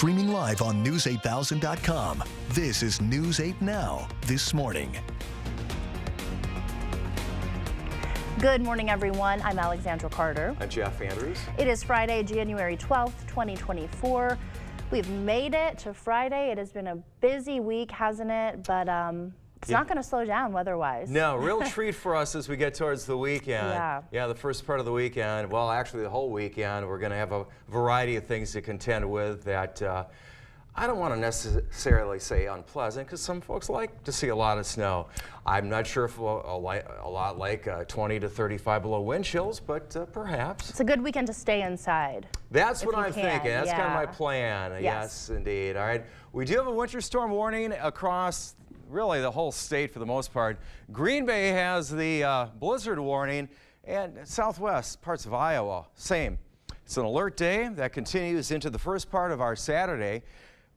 Streaming live on News8000.com. This is News 8 Now, this morning. Good morning, everyone. I'm Alexandra Carter. I'm Jeff Andrews. It is Friday, January 12th, 2024. We've made it to Friday. It has been a busy week, hasn't it? But it's not going to slow down weather-wise. No, real treat for us as we get towards the weekend. Yeah, the first part of the weekend, well, actually the whole weekend, we're going to have a variety of things to contend with that I don't want to necessarily say unpleasant, because some folks like to see a lot of snow. I'm not sure if a lot like 20 to 35 below wind chills, but perhaps. It's a good weekend to stay inside. That's what I'm thinking. That's kind of my plan. Yes, indeed. All right. We do have a winter storm warning across really the whole state for the most part. Green Bay has the blizzard warning, and southwest parts of Iowa, same. It's an alert day that continues into the first part of our Saturday.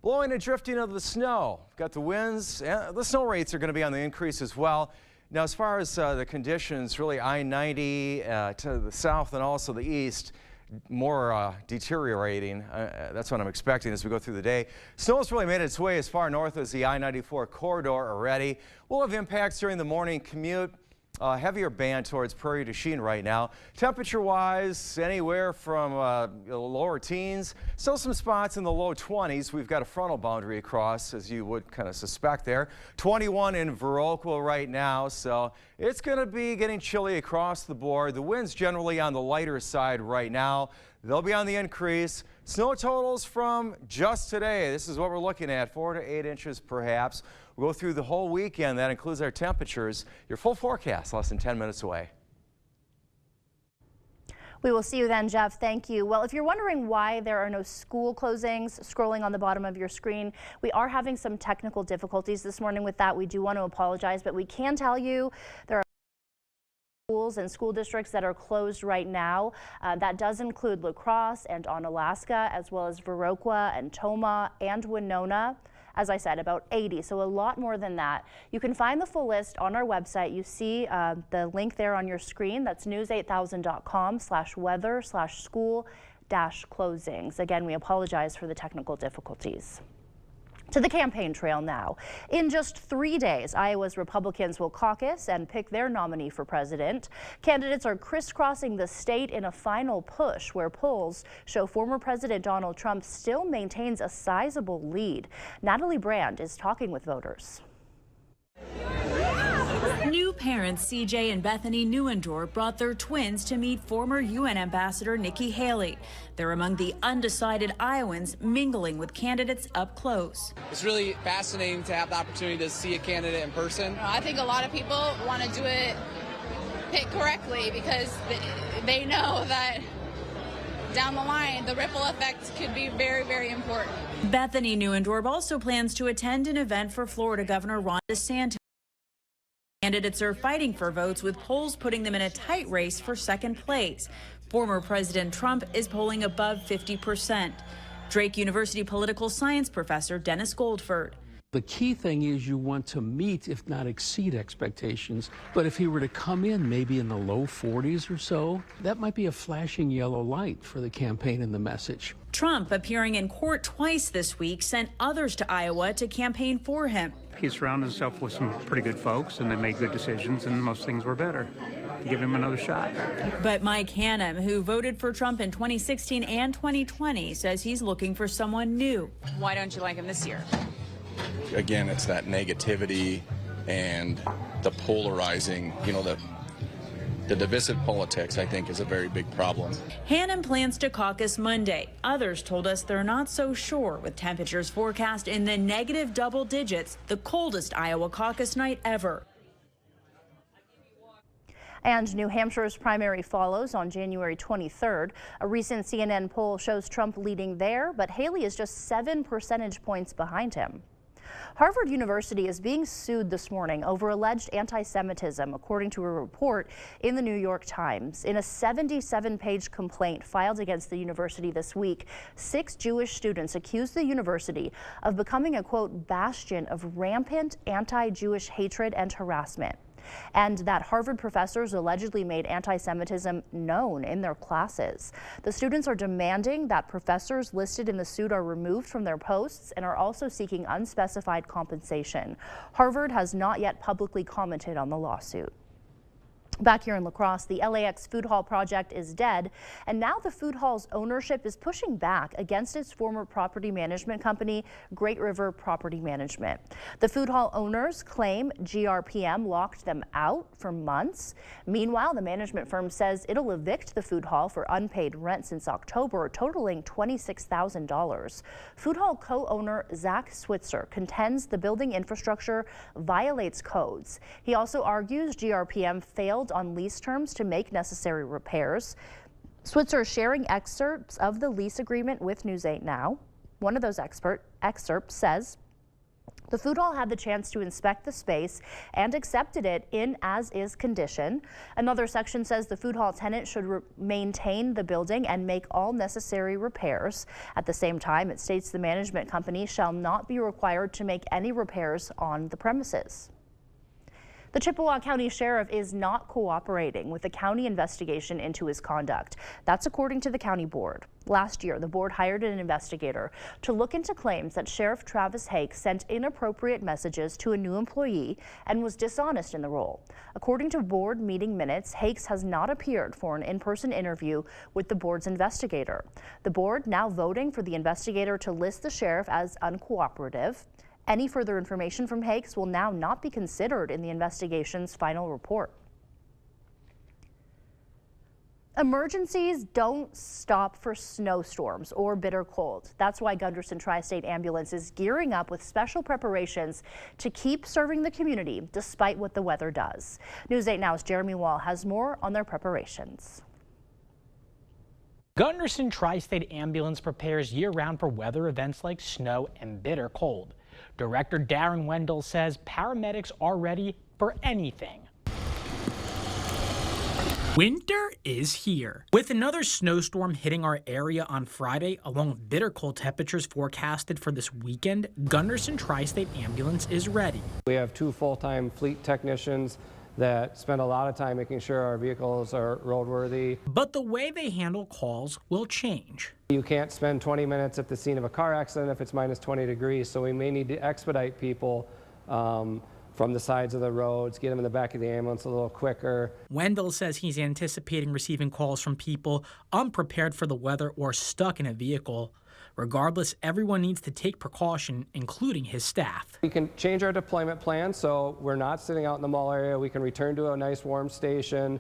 Blowing and drifting of the snow. We've got the winds, and the snow rates are going to be on the increase as well. Now, as far as the conditions, really I-90 to the south and also the east, more deteriorating. That's what I'm expecting as we go through the day. Snow has really made its way as far north as the I-94 corridor already. We'll have impacts during the morning commute. Heavier band towards Prairie du Chien right now. Temperature-wise, anywhere from lower teens. Still some spots in the low 20s. We've got a frontal boundary across, as you would kind of suspect there. 21 in Viroqua right now, so it's going to be getting chilly across the board. The wind's generally on the lighter side right now. They'll be on the increase. Snow totals from just today. This is what we're looking at, 4 to 8 inches perhaps. We'll go through the whole weekend. That includes our temperatures. Your full forecast less than 10 minutes away. We will see you then, Jeff. Thank you. Well, if you're wondering why there are no school closings, scrolling on the bottom of your screen, we are having some technical difficulties this morning with that. We do want to apologize, but we can tell you there are schools and school districts that are closed right now. That does include La Crosse and Onalaska, as well as Viroqua and Tomah and Winona. As I said, about 80, so a lot more than that. You can find the full list on our website. You see the link there on your screen. That's news8000.com/weather/school-closings. Again, we apologize for the technical difficulties. To the campaign trail now. In just 3 days, Iowa's Republicans will caucus and pick their nominee for president. Candidates are crisscrossing the state in a final push where polls show former President Donald Trump still maintains a sizable lead. Natalie Brand is talking with voters. New parents CJ and Bethany Neuendorf brought their twins to meet former UN Ambassador Nikki Haley. They're among the undecided Iowans mingling with candidates up close. It's really fascinating to have the opportunity to see a candidate in person. I think a lot of people want to do it, pick correctly, because they know that down the line, the ripple effect could be very, very important. Bethany Neuendorf also plans to attend an event for Florida Governor Ron DeSantis. Candidates are fighting for votes, with polls putting them in a tight race for second place. Former President Trump is polling above 50%. Drake University political science professor Dennis Goldford. The key thing is you want to meet, if not exceed, expectations. But if he were to come in maybe in the low 40s or so, that might be a flashing yellow light for the campaign and the message. Trump, appearing in court twice this week, sent others to Iowa to campaign for him. He surrounded himself with some pretty good folks, and they made good decisions, and most things were better. Give him another shot. But Mike Hannum, who voted for Trump in 2016 and 2020, says he's looking for someone new. Why don't you like him this year? Again, it's that negativity and the polarizing, the divisive politics, I think, is a very big problem. Hannum plans to caucus Monday. Others told us they're not so sure, with temperatures forecast in the negative double digits, the coldest Iowa caucus night ever. And New Hampshire's primary follows on January 23rd. A recent CNN poll shows Trump leading there, but Haley is just 7 percentage points behind him. Harvard University is being sued this morning over alleged anti-Semitism, according to a report in the New York Times. In a 77-page complaint filed against the university this week, 6 Jewish students accused the university of becoming a, quote, bastion of rampant anti-Jewish hatred and harassment. and that Harvard professors allegedly made anti-Semitism known in their classes. The students are demanding that professors listed in the suit are removed from their posts and are also seeking unspecified compensation. Harvard has not yet publicly commented on the lawsuit. Back here in La Crosse, the LAX Food Hall project is dead, and now the food hall's ownership is pushing back against its former property management company, Great River Property Management. The food hall owners claim GRPM locked them out for months. Meanwhile, the management firm says it'll evict the food hall for unpaid rent since October, totaling $26,000. Food hall co-owner Zach Switzer contends the building infrastructure violates codes. He also argues GRPM failed on lease terms to make necessary repairs. Switzer is sharing excerpts of the lease agreement with News 8 Now. One of those excerpts says, the food hall had the chance to inspect the space and accepted it in as-is condition. Another section says the food hall tenant should maintain the building and make all necessary repairs. At the same time, it states the management company shall not be required to make any repairs on the premises. The Chippewa County Sheriff is not cooperating with the county investigation into his conduct. That's according to the county board. Last year, the board hired an investigator to look into claims that Sheriff Travis Hakes sent inappropriate messages to a new employee and was dishonest in the role. According to board meeting minutes, Hakes has not appeared for an in-person interview with the board's investigator. The board now voting for the investigator to list the sheriff as uncooperative. Any further information from Hakes will now not be considered in the investigation's final report. Emergencies don't stop for snowstorms or bitter cold. That's why Gunderson Tri-State Ambulance is gearing up with special preparations to keep serving the community despite what the weather does. News 8 Now's Jeremy Wall has more on their preparations. Gunderson Tri-State Ambulance prepares year-round for weather events like snow and bitter cold. Director Darren Wendell says paramedics are ready for anything. Winter is here. With another snowstorm hitting our area on Friday, along with bitter cold temperatures forecasted for this weekend, Gunderson Tri-State Ambulance is ready. We have 2 full-time fleet technicians that spend a lot of time making sure our vehicles are roadworthy. But the way they handle calls will change. You can't spend 20 minutes at the scene of a car accident if it's minus 20 degrees, so we may need to expedite people from the sides of the roads, get them in the back of the ambulance a little quicker. Wendell says he's anticipating receiving calls from people unprepared for the weather or stuck in a vehicle. Regardless, everyone needs to take precaution, including his staff. We can change our deployment plan so we're not sitting out in the mall area. We can return to a nice warm station.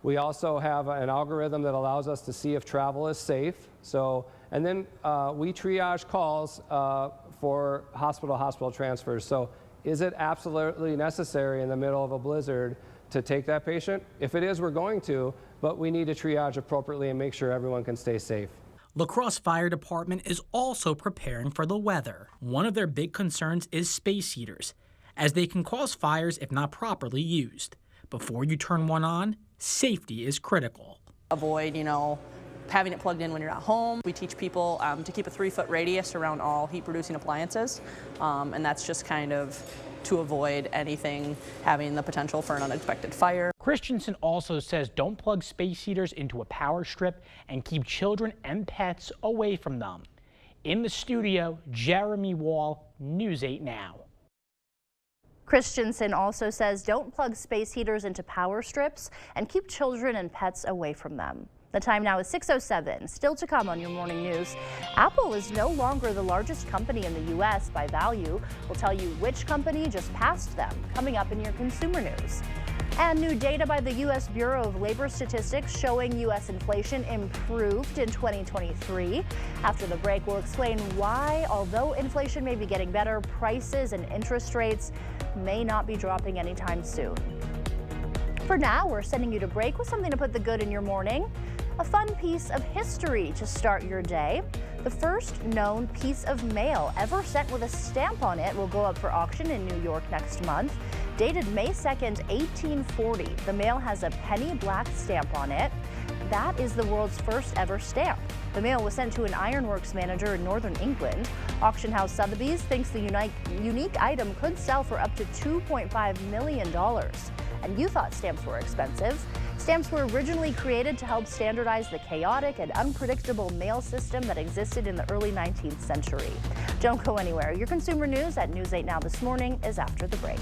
We also have an algorithm that allows us to see if travel is safe. And then we triage calls for hospital-to-hospital transfers. So is it absolutely necessary in the middle of a blizzard to take that patient? If it is, we're going to, but we need to triage appropriately and make sure everyone can stay safe. La Crosse Fire Department is also preparing for the weather. One of their big concerns is space heaters, as they can cause fires if not properly used. Before you turn one on, safety is critical. Avoid, having it plugged in when you're at home. We teach people to keep a 3-foot radius around all heat-producing appliances, and that's just kind of to avoid anything having the potential for an unexpected fire. Christensen also says don't plug space heaters into a power strip and keep children and pets away from them. In the studio, Jeremy Wall, News 8 Now. Christensen also says don't plug space heaters into power strips and keep children and pets away from them. The time now is 6:07. Still to come on your morning news. Apple is no longer the largest company in the U.S. by value. We'll tell you which company just passed them, coming up in your consumer news. And new data by the U.S. Bureau of Labor Statistics showing U.S. inflation improved in 2023. After the break, we'll explain why, although inflation may be getting better, prices and interest rates may not be dropping anytime soon. For now, we're sending you to break with something to put the good in your morning. A fun piece of history to start your day. The first known piece of mail ever sent with a stamp on it will go up for auction in New York next month. Dated May 2nd, 1840, the mail has a penny black stamp on it. that is the world's first ever stamp. The mail was sent to an ironworks manager in northern England. Auction house Sotheby's thinks the unique item could sell for up to $2.5 million. And you thought stamps were expensive. Stamps were originally created to help standardize the chaotic and unpredictable mail system that existed in the early 19th century. Don't go anywhere. Your consumer news at News 8 Now This Morning is after the break.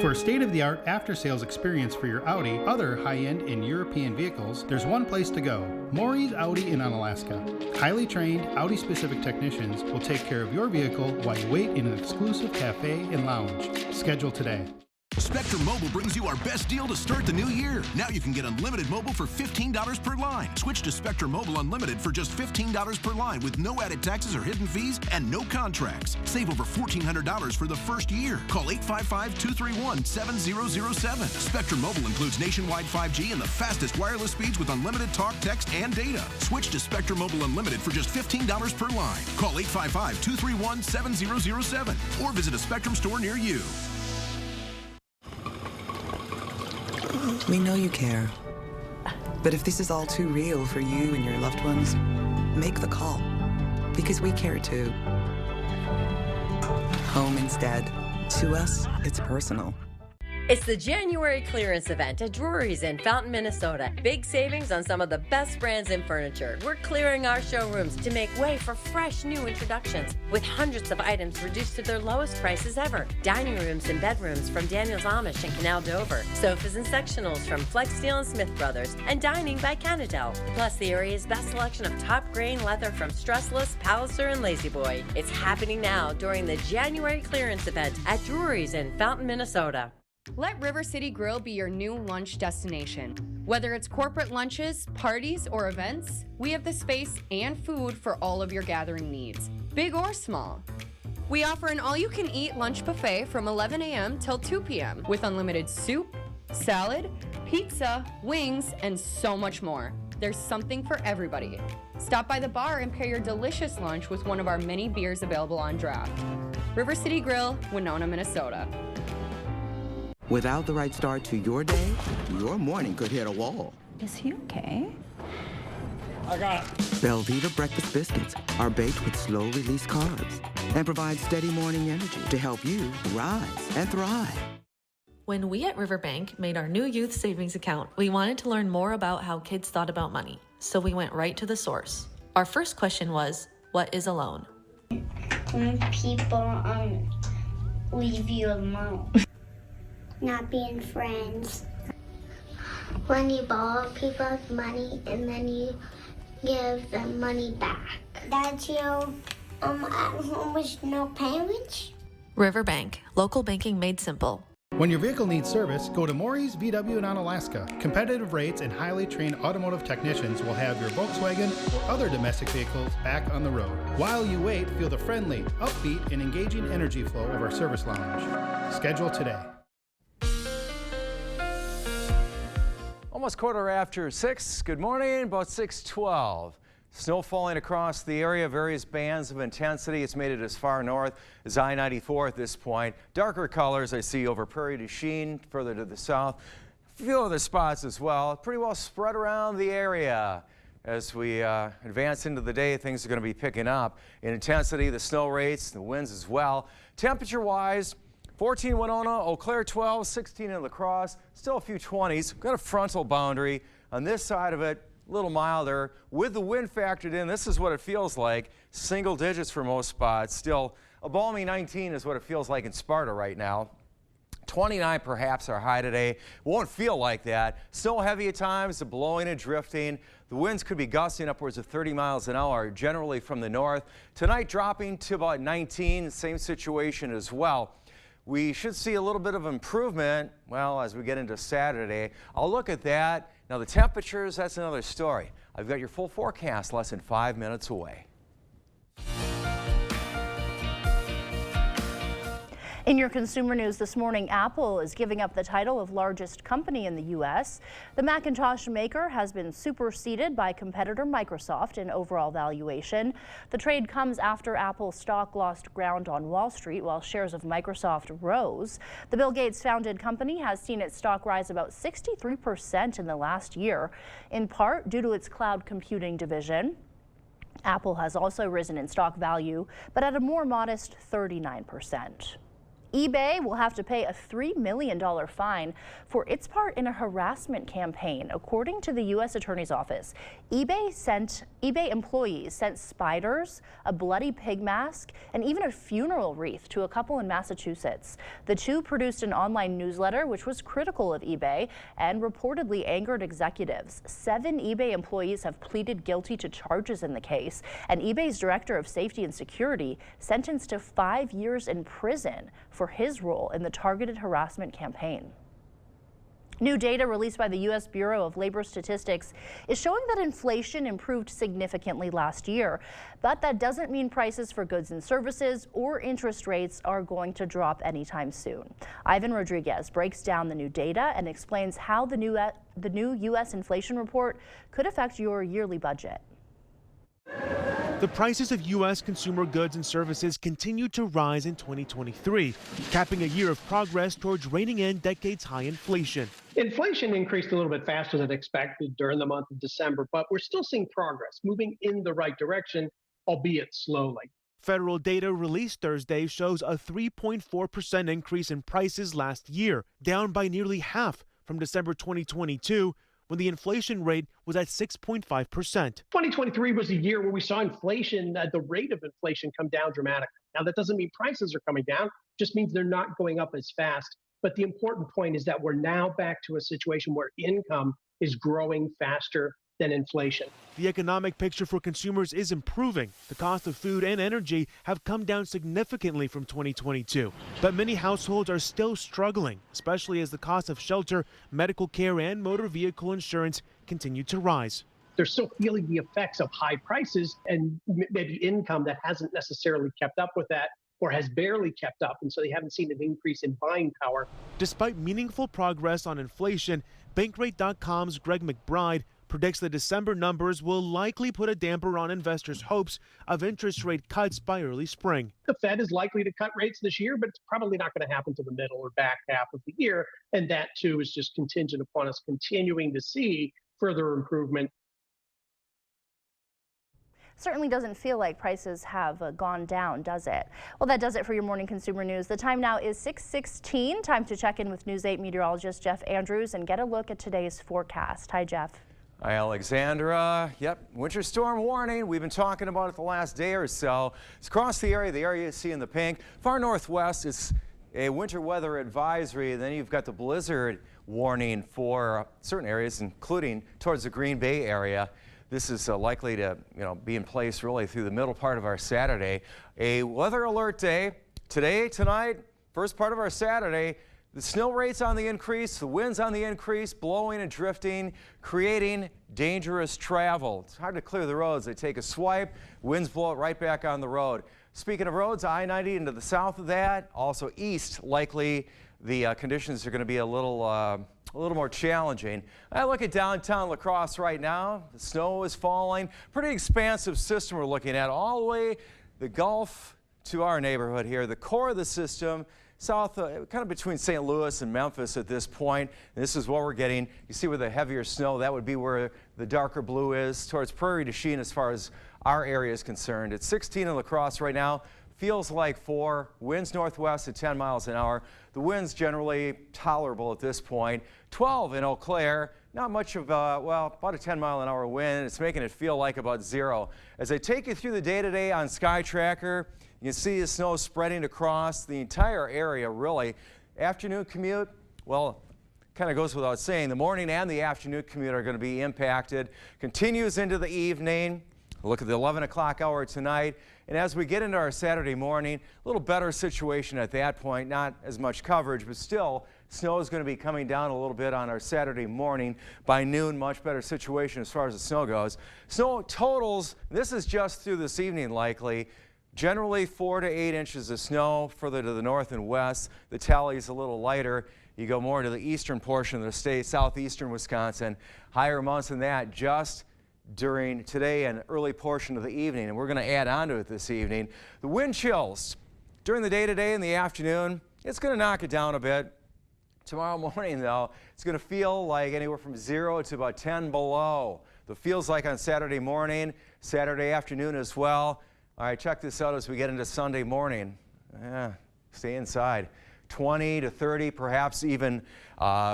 For a state-of-the-art after-sales experience for your Audi, other high-end and European vehicles, there's one place to go: Maury's Audi in Onalaska. Highly trained, Audi-specific technicians will take care of your vehicle while you wait in an exclusive cafe and lounge. Schedule today. Spectrum Mobile brings you our best deal to start the new year. Now you can get unlimited mobile for $15 per line. Switch to Spectrum Mobile Unlimited for just $15 per line with no added taxes or hidden fees and no contracts. Save over $1,400 for the first year. Call 855-231-7007. Spectrum Mobile includes nationwide 5G and the fastest wireless speeds with unlimited talk, text, and data. Switch to Spectrum Mobile Unlimited for just $15 per line. Call 855-231-7007 or visit a Spectrum store near you. We know you care. But if this is all too real for you and your loved ones, make the call. Because we care too. Home instead. To us, it's personal. It's the January clearance event at Drury's in Fountain, Minnesota. Big savings on some of the best brands in furniture. We're clearing our showrooms to make way for fresh new introductions with hundreds of items reduced to their lowest prices ever. Dining rooms and bedrooms from Daniel's Amish and Canal Dover. Sofas and sectionals from Flex Steel and Smith Brothers. And dining by Canadel. Plus the area's best selection of top grain leather from Stressless, Palliser, and Lazy Boy. It's happening now during the January clearance event at Drury's in Fountain, Minnesota. Let River City Grill be your new lunch destination. Whether it's corporate lunches, parties, or events, we have the space and food for all of your gathering needs, big or small. We offer an all-you-can-eat lunch buffet from 11 a.m. till 2 p.m. with unlimited soup, salad, pizza, wings, and so much more. There's something for everybody. Stop by the bar and pair your delicious lunch with one of our many beers available on draft. River City Grill, Winona, Minnesota. Without the right start to your day, your morning could hit a wall. Is he okay? I got it. Belvita breakfast biscuits are baked with slow-release carbs and provide steady morning energy to help you rise and thrive. When we at Riverbank made our new youth savings account, we wanted to learn more about how kids thought about money. So we went right to the source. Our first question was, what is a loan? When people leave you alone. Not being friends. When you borrow people's money and then you give them money back. That you at home with no parents. Riverbank, local banking made simple. When your vehicle needs service, go to Maury's VW in Onalaska. Competitive rates and highly trained automotive technicians will have your Volkswagen or other domestic vehicles back on the road. While you wait, feel the friendly, upbeat, and engaging energy flow of our service lounge. Schedule today. Almost 6:15. Good morning, about 6:12. Snow falling across the area, various bands of intensity. It's made it as far north as I-94 at this point. Darker colors I see over Prairie du Chien, further to the south. A few other spots as well. Pretty well spread around the area. As we advance into the day, things are going to be picking up in intensity, the snow rates, the winds as well. Temperature-wise, 14 Winona, Eau Claire 12, 16 in La Crosse, still a few 20s. Got a frontal boundary on this side of it, a little milder. With the wind factored in, this is what it feels like. Single digits for most spots. Still a balmy 19 is what it feels like in Sparta right now. 29 perhaps our high today. Won't feel like that. Snow heavy at times, the blowing and drifting. The winds could be gusting upwards of 30 miles an hour, generally from the north. Tonight dropping to about 19, same situation as well. We should see a little bit of improvement, well, as we get into Saturday. I'll look at that. Now the temperatures, that's another story. I've got your full forecast less than 5 minutes away. In your consumer news this morning, Apple is giving up the title of largest company in the U.S. The Macintosh maker has been superseded by competitor Microsoft in overall valuation. The trade comes after Apple stock lost ground on Wall Street while shares of Microsoft rose. The Bill Gates founded company has seen its stock rise about 63% in the last year, in part due to its cloud computing division. Apple has also risen in stock value, but at a more modest 39%. eBay will have to pay a $3 million fine for its part in a harassment campaign. According to the U.S. Attorney's Office, eBay employees sent spiders, a bloody pig mask, and even a funeral wreath to a couple in Massachusetts. The two produced an online newsletter which was critical of eBay and reportedly angered executives. 7 eBay employees have pleaded guilty to charges in the case, and eBay's director of safety and security sentenced to 5 years in prison for his role in the targeted harassment campaign. New data released by the U.S. Bureau of Labor Statistics is showing that inflation improved significantly last year, but that doesn't mean prices for goods and services or interest rates are going to drop anytime soon. Ivan Rodriguez breaks down the new data and explains how the new U.S. inflation report could affect your yearly budget. The prices of U.S. consumer goods and services continued to rise in 2023, capping a year of progress towards reining in decades high inflation. Inflation increased a little bit faster than expected during the month of December, but we're still seeing progress, moving in the right direction, albeit slowly. Federal data released Thursday shows a 3.4% increase in prices last year, down by nearly half from December 2022, when the inflation rate was at 6.5%. 2023 was a year where we saw inflation, the rate of inflation come down dramatically. Now, that doesn't mean prices are coming down, just means they're not going up as fast. But the important point is that we're now back to a situation where income is growing faster than inflation. The economic picture for consumers is improving. The cost of food and energy have come down significantly from 2022. But many households are still struggling, especially as the cost of shelter, medical care, and motor vehicle insurance continue to rise. They're still feeling the effects of high prices and maybe income that hasn't necessarily kept up with that or has barely kept up, and so they haven't seen an increase in buying power. Despite meaningful progress on inflation, Bankrate.com's Greg McBride predicts the December numbers will likely put a damper on investors' hopes of interest rate cuts by early spring. The Fed is likely to cut rates this year, but it's probably not going to happen to the middle or back half of the year. And that, too, is just contingent upon us continuing to see further improvement. Certainly doesn't feel like prices have gone down, does it? Well, that does it for your morning consumer news. The time now is 6:16. Time to check in with News 8 meteorologist Jeff Andrews and get a look at today's forecast. Hi, Jeff. Hi, Alexandra. Yep, winter storm warning. We've been talking about it the last day or so. It's across the area you see in the pink. Far northwest, it's a winter weather advisory. Then you've got the blizzard warning for certain areas, including towards the Green Bay area. This is likely to, be in place really through the middle part of our Saturday. A weather alert day today, tonight, first part of our Saturday. The snow rates on the increase, the winds on the increase, blowing and drifting, creating dangerous travel. It's hard to clear the roads. They take a swipe, winds blow it right back on the road. Speaking of roads, I-90 into the south of that, also east, likely the conditions are going to be a little more challenging. I look at downtown La Crosse right now. The snow is falling. Pretty expansive system we're looking at all the way the Gulf to our neighborhood here. The core of the system south, kind of between St. Louis and Memphis at this point. And this is what we're getting. You see where the heavier snow, that would be where the darker blue is, towards Prairie du Chien as far as our area is concerned. It's 16 in La Crosse right now. Feels like 4. Winds northwest at 10 miles an hour. The wind's generally tolerable at this point. 12 in Eau Claire. Not much of about a 10-mile-an-hour wind. It's making it feel like about 0. As I take you through the day today on Sky Tracker, you can see the snow spreading across the entire area, really. Afternoon commute, well, kind of goes without saying. The morning and the afternoon commute are going to be impacted. Continues into the evening. Look at the 11 o'clock hour tonight. And as we get into our Saturday morning, a little better situation at that point. Not as much coverage, but still, snow is going to be coming down a little bit on our Saturday morning. By noon, much better situation as far as the snow goes. Snow totals, this is just through this evening likely. Generally 4 to 8 inches of snow. Further to the north and west, the tally is a little lighter. You go more to the eastern portion of the state, southeastern Wisconsin. Higher amounts than that just during today and early portion of the evening, and we're going to add on to it this evening. The wind chills during the day today and the afternoon, it's going to knock it down a bit. Tomorrow morning, though, it's going to feel like anywhere from 0 to about 10 below. The feels like on Saturday morning, Saturday afternoon as well. All right, check this out as we get into Sunday morning. Stay inside. 20 to 30, perhaps even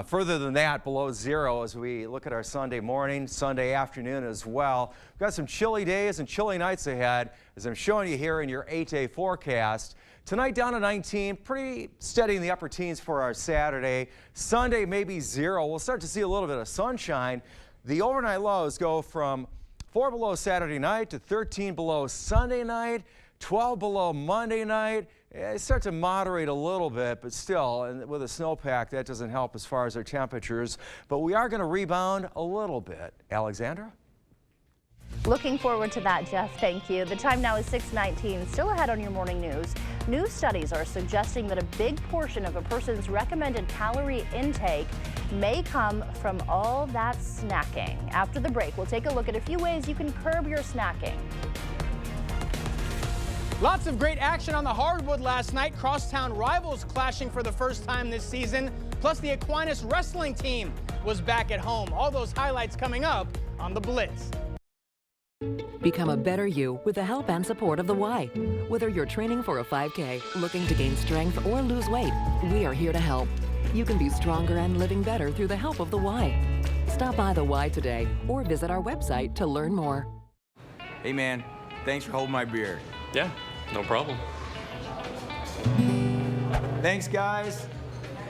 further than that, below 0 as we look at our Sunday morning, Sunday afternoon as well. We've got some chilly days and chilly nights ahead, as I'm showing you here in your 8-day forecast. Tonight down to 19, pretty steady in the upper teens for our Saturday. Sunday maybe 0. We'll start to see a little bit of sunshine. The overnight lows go from 4 below Saturday night to 13 below Sunday night, 12 below Monday night. It starts to moderate a little bit, but still, and with a snowpack, that doesn't help as far as our temperatures. But we are going to rebound a little bit. Alexandra? Looking forward to that, Jeff. Thank you. The time now is 6:19. Still ahead on your morning news. New studies are suggesting that a big portion of a person's recommended calorie intake may come from all that snacking. After the break, we'll take a look at a few ways you can curb your snacking. Lots of great action on the hardwood last night. Crosstown rivals clashing for the first time this season. Plus, the Aquinas wrestling team was back at home. All those highlights coming up on The Blitz. Become a better you with the help and support of the Y. Whether you're training for a 5K, looking to gain strength, or lose weight, we are here to help. You can be stronger and living better through the help of the Y. Stop by the Y today or visit our website to learn more. Hey man, thanks for holding my beer. Yeah, no problem. Thanks guys.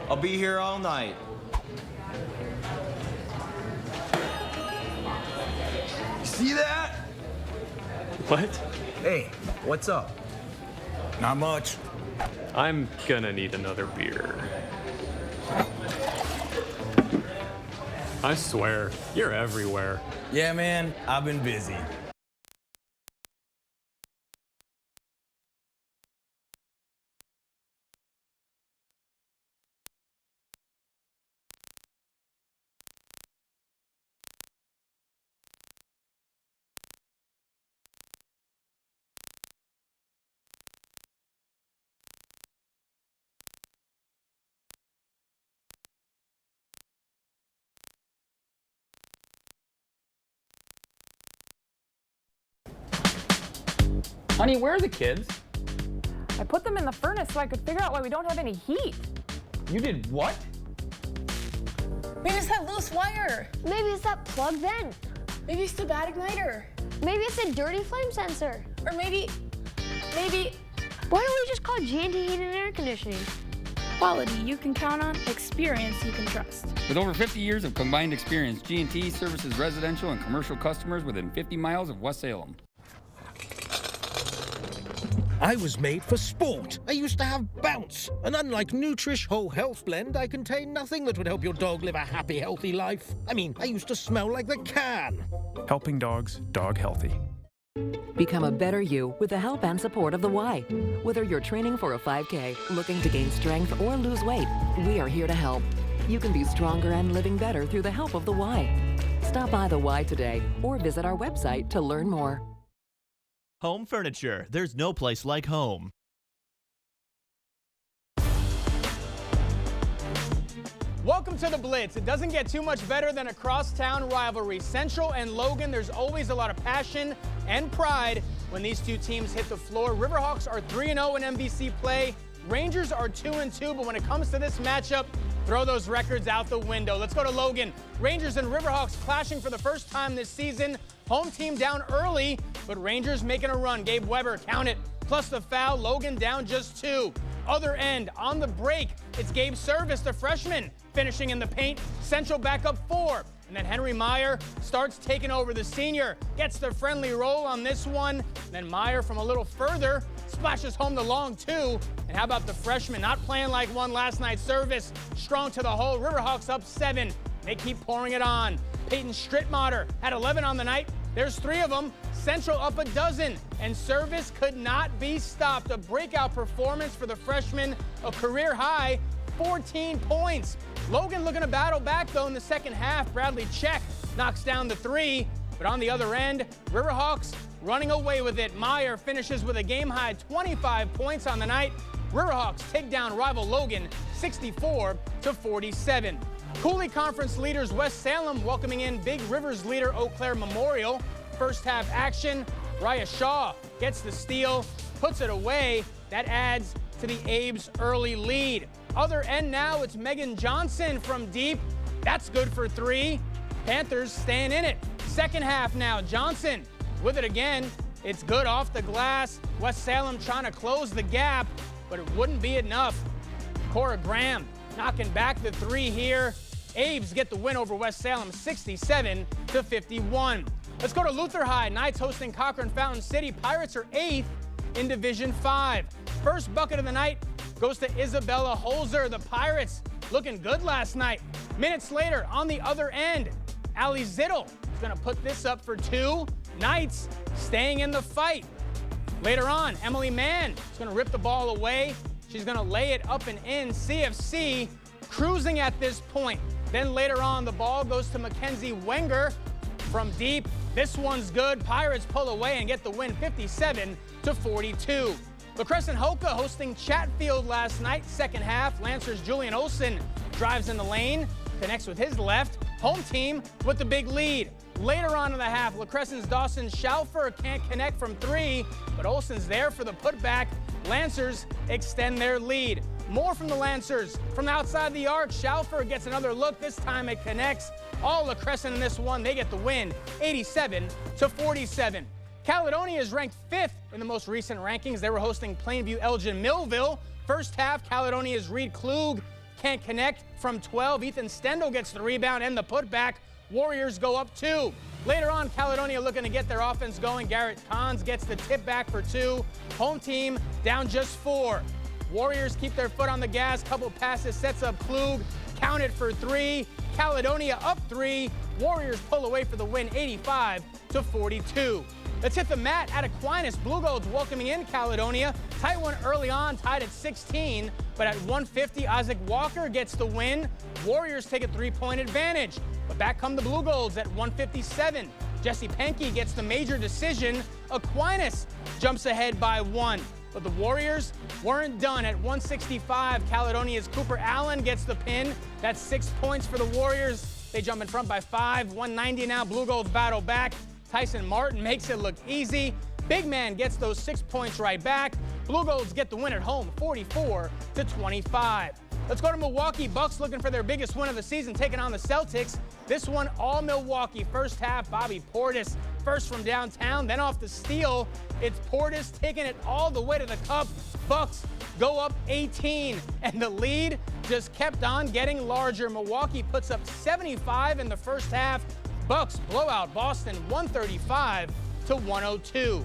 I'll be here all night. See that? What? Hey, what's up? Not much. I'm gonna need another beer. I swear, you're everywhere. Yeah, man, I've been busy. Honey, where are the kids? I put them in the furnace so I could figure out why we don't have any heat. You did what? Maybe it's that loose wire. Maybe it's that plug vent. Maybe it's the bad igniter. Maybe it's a dirty flame sensor. Or maybe... Why don't we just call G&T Heating and Air Conditioning? Quality you can count on, experience you can trust. With over 50 years of combined experience, G&T services residential and commercial customers within 50 miles of West Salem. I was made for sport. I used to have bounce. And unlike Nutrish Whole Health Blend, I contain nothing that would help your dog live a happy, healthy life. I mean, I used to smell like the can. Helping dogs, dog healthy. Become a better you with the help and support of the Y. Whether you're training for a 5K, looking to gain strength, or lose weight, we are here to help. You can be stronger and living better through the help of the Y. Stop by the Y today or visit our website to learn more. Home furniture. There's no place like home. Welcome to The Blitz. It doesn't get too much better than a crosstown rivalry. Central and Logan, there's always a lot of passion and pride when these two teams hit the floor. Riverhawks are 3-0 in MVC play. Rangers are 2-2, but when it comes to this matchup, throw those records out the window. Let's go to Logan. Rangers and Riverhawks clashing for the first time this season. Home team down early, but Rangers making a run. Gabe Weber, count it. Plus the foul, Logan down just 2. Other end, on the break, it's Gabe Service, the freshman, finishing in the paint. Central back up 4. And then Henry Meyer starts taking over. The senior gets the friendly roll on this one. And then Meyer from a little further splashes home the long 2. And how about the freshman not playing like one last night? Service strong to the hole. Riverhawks up 7. They keep pouring it on. Peyton Strittmatter had 11 on the night. There's 3 of them. Central up a dozen, and service could not be stopped. A breakout performance for the freshman, a career high, 14 points. Logan looking to battle back, though, in the second half. Bradley Check knocks down the 3, but on the other end, Riverhawks running away with it. Meyer finishes with a game-high 25 points on the night. Riverhawks take down rival Logan 64-47. Cooley Conference leaders West Salem welcoming in Big Rivers leader Eau Claire Memorial. First half action, Raya Shaw gets the steal, puts it away. That adds to the Abe's early lead. Other end now, it's Megan Johnson from deep. That's good for 3. Panthers staying in it. Second half now, Johnson with it again. It's good off the glass. West Salem trying to close the gap, but it wouldn't be enough. Cora Graham knocking back the 3 here. Abe's get the win over West Salem 67-51. Let's go to Luther High. Knights hosting Cochran Fountain City. Pirates are 8th in Division 5. First bucket of the night goes to Isabella Holzer. The Pirates looking good last night. Minutes later, on the other end, Allie Zittel is going to put this up for 2. Knights staying in the fight. Later on, Emily Mann is going to rip the ball away. She's going to lay it up and in. CFC cruising at this point. Then later on, the ball goes to Mackenzie Wenger from deep. This one's good. Pirates pull away and get the win 57-42. La Crescent Hoka hosting Chatfield last night. Second half, Lancers Julian Olsen drives in the lane, connects with his left. Home team with the big lead. Later on in the half, La Crescent's Dawson Schauffer can't connect from 3, but Olsen's there for the putback. Lancers extend their lead. More from the Lancers. From outside the arc, Schauffer gets another look. This time it connects. All La Crescent in this one. They get the win, 87-47. Caledonia is ranked 5th in the most recent rankings. They were hosting Plainview Elgin Millville. First half, Caledonia's Reed Klug can't connect from 12. Ethan Stendel gets the rebound and the putback. Warriors go up 2. Later on, Caledonia looking to get their offense going. Garrett Kahns gets the tip back for 2. Home team down just 4. Warriors keep their foot on the gas. Couple passes, sets up Klug. Counted for 3. Caledonia up 3. Warriors pull away for the win, 85-42. Let's hit the mat at Aquinas. Blue Golds welcoming in Caledonia. Tight one early on, tied at 16. But at 150, Isaac Walker gets the win. Warriors take a 3-point advantage. But back come the Blue Golds at 157. Jesse Pankey gets the major decision. Aquinas jumps ahead by 1. But the Warriors weren't done. At 165, Caledonia's Cooper Allen gets the pin. That's 6 points for the Warriors. They jump in front by 5. 190 now. Blue Golds battle back. Tyson Martin makes it look easy. Big man gets those 6 points right back. Blue Golds get the win at home, 44-25. Let's go to Milwaukee. Bucks looking for their biggest win of the season, taking on the Celtics. This one all Milwaukee. First half, Bobby Portis first from downtown, then off the steal. It's Portis taking it all the way to the cup. Bucks go up 18, and the lead just kept on getting larger. Milwaukee puts up 75 in the first half. Bucks blow out Boston 135-102.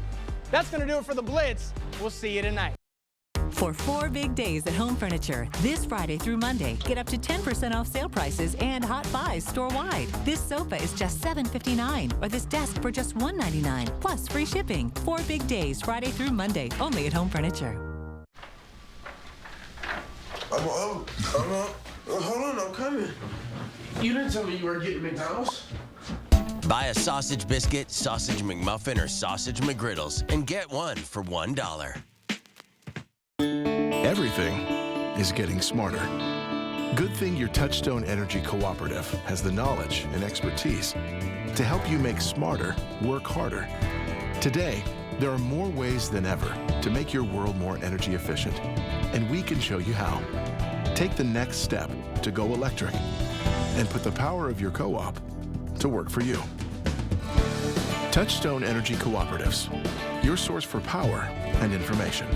That's going to do it for the Blitz. We'll see you tonight. For 4 big days at Home Furniture, this Friday through Monday, get up to 10% off sale prices and hot buys store-wide. This sofa is just $7.59, or this desk for just $1.99, plus free shipping. 4 big days, Friday through Monday, only at Home Furniture. Hold on, I'm coming. You didn't tell me you were getting McDonald's. Buy a sausage biscuit, sausage McMuffin, or sausage McGriddles, and get one for $1. Everything is getting smarter. Good thing your Touchstone Energy Cooperative has the knowledge and expertise to help you make smarter work harder. Today, there are more ways than ever to make your world more energy efficient, and we can show you how. Take the next step to go electric and put the power of your co-op to work for you. Touchstone Energy Cooperatives, your source for power and information.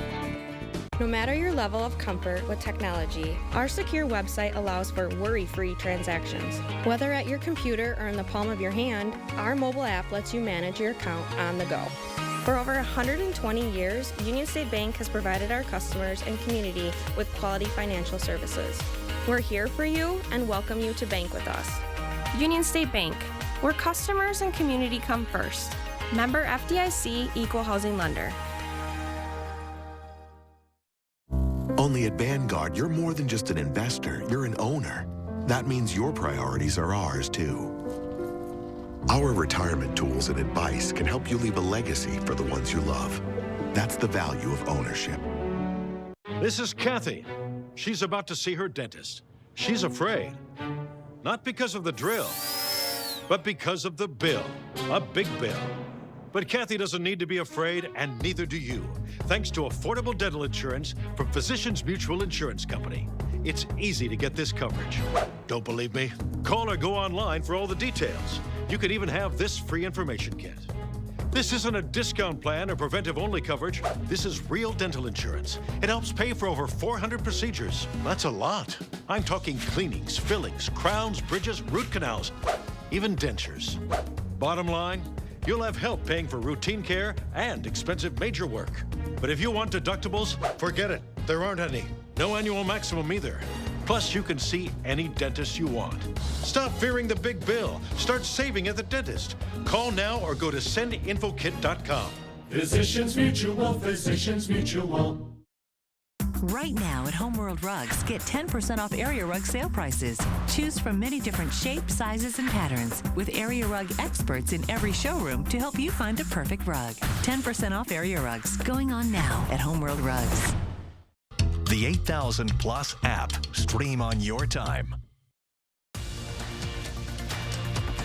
No matter your level of comfort with technology, our secure website allows for worry-free transactions. Whether at your computer or in the palm of your hand, our mobile app lets you manage your account on the go. For over 120 years, Union State Bank has provided our customers and community with quality financial services. We're here for you and welcome you to bank with us. Union State Bank, where customers and community come first. Member FDIC, Equal Housing Lender. Only at Vanguard, you're more than just an investor, you're an owner. That means your priorities are ours, too. Our retirement tools and advice can help you leave a legacy for the ones you love. That's the value of ownership. This is Kathy. She's about to see her dentist. She's afraid. Not because of the drill, but because of the bill. A big bill. But Kathy doesn't need to be afraid, and neither do you, thanks to affordable dental insurance from Physicians Mutual Insurance Company. It's easy to get this coverage. Don't believe me? Call or go online for all the details. You could even have this free information kit. This isn't a discount plan or preventive-only coverage. This is real dental insurance. It helps pay for over 400 procedures. That's a lot. I'm talking cleanings, fillings, crowns, bridges, root canals, even dentures. Bottom line, you'll have help paying for routine care and expensive major work. But if you want deductibles, forget it. There aren't any. No annual maximum either. Plus, you can see any dentist you want. Stop fearing the big bill. Start saving at the dentist. Call now or go to sendinfokit.com. Physicians Mutual, Physicians Mutual. Right now at Homeworld Rugs, get 10% off Area Rug sale prices. Choose from many different shapes, sizes, and patterns with Area Rug experts in every showroom to help you find the perfect rug. 10% off Area Rugs going on now at Homeworld Rugs. The 8000 Plus app. Stream on your time.